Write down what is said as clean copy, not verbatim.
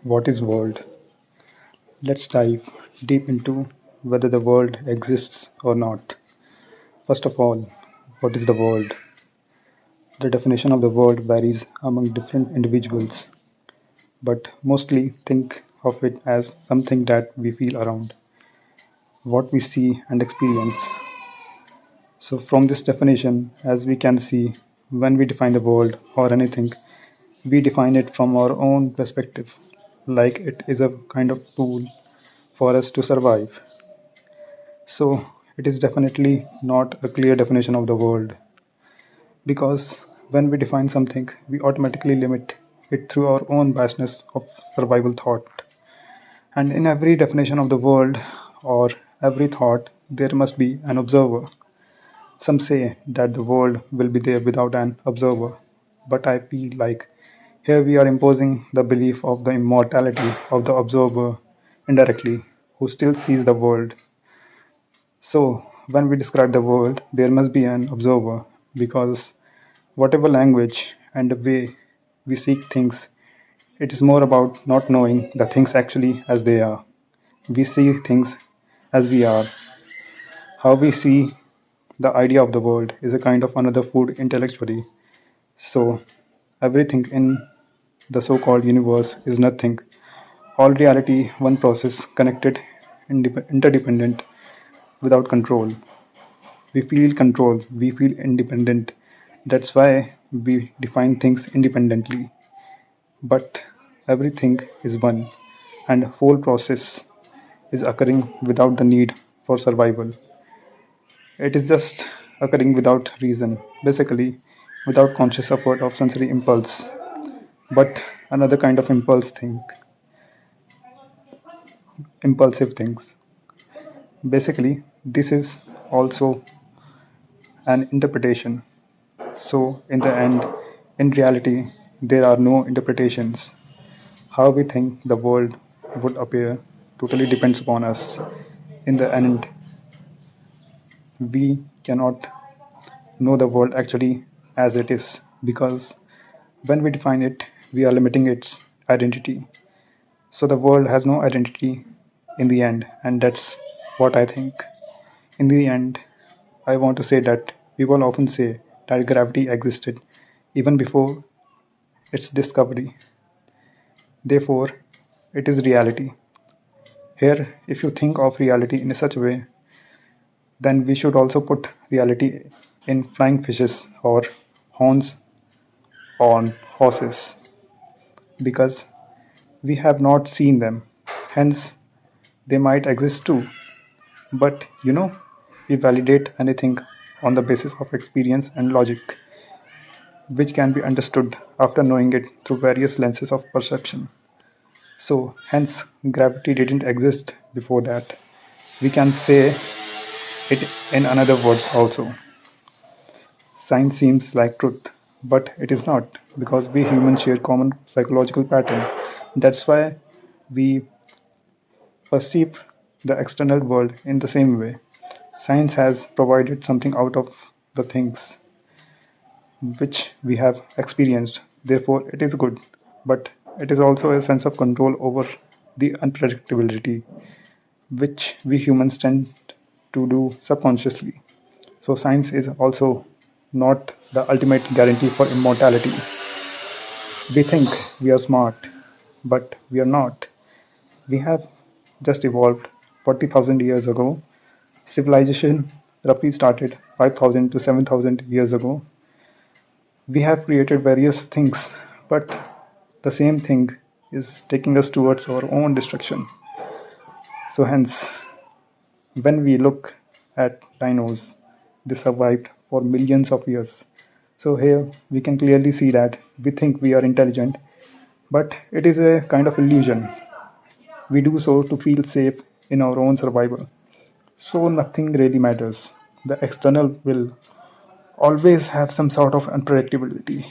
What is world? Let's dive deep into whether the world exists or not. First of all, what is the world? The definition of the world varies among different individuals, but mostly think of it as something that we feel around, what we see and experience. So, from this definition, as we can see, when we define the world or anything, we define it from our own perspective, like it is a kind of tool for us to survive. So, it is definitely not a clear definition of the world because when we define something, we automatically limit it through our own biasness of survival thought. And in every definition of the world or every thought, there must be an observer. Some say that the world will be there without an observer, but I feel like here we are imposing the belief of the immortality of the observer indirectly, who still sees the world. So, when we describe the world, there must be an observer because whatever language and the way we seek things, it is more about not knowing the things actually as they are. We see things as we are. How we see the idea of the world is a kind of another food intellectually. So, everything in the so called universe is nothing. All reality, one process, connected, interdependent, without control. We feel control, we feel independent. That's why we define things independently. But everything is one, and whole process is occurring without the need for survival. It is just occurring without reason, basically without conscious effort of sensory impulse, but another kind of impulsive things. Basically, this is also an interpretation. So, in the end, in reality, there are no interpretations. How we think the world would appear totally depends upon us. In the end, we cannot know the world actually as it is because when we define it, we are limiting its identity. So the world has no identity in the end, and that's what I think. In the end, I want to say that people often say that gravity existed even before its discovery. Therefore, it is reality. Here, if you think of reality in such a way, then we should also put reality in flying fishes or horns on horses because we have not seen them. Hence, they might exist too. But we validate anything on the basis of experience and logic, which can be understood after knowing it through various lenses of perception. So, hence, gravity didn't exist before that. We can say it in another words also. Science seems like truth, but it is not because we humans share common psychological pattern. That's why we perceive the external world in the same way. Science has provided something out of the things which we have experienced. Therefore, it is good, but it is also a sense of control over the unpredictability, which we humans tend to do subconsciously. So, science is also not the ultimate guarantee for immortality. We think we are smart, but we are not. We have just evolved 40,000 years ago. Civilization roughly started 5,000 to 7,000 years ago. We have created various things, but the same thing is taking us towards our own destruction. So, hence, when we look at dinos, they survived for millions of years. So, here we can clearly see that we think we are intelligent, but it is a kind of illusion. We do so to feel safe in our own survival. So, nothing really matters. The external will always have some sort of unpredictability.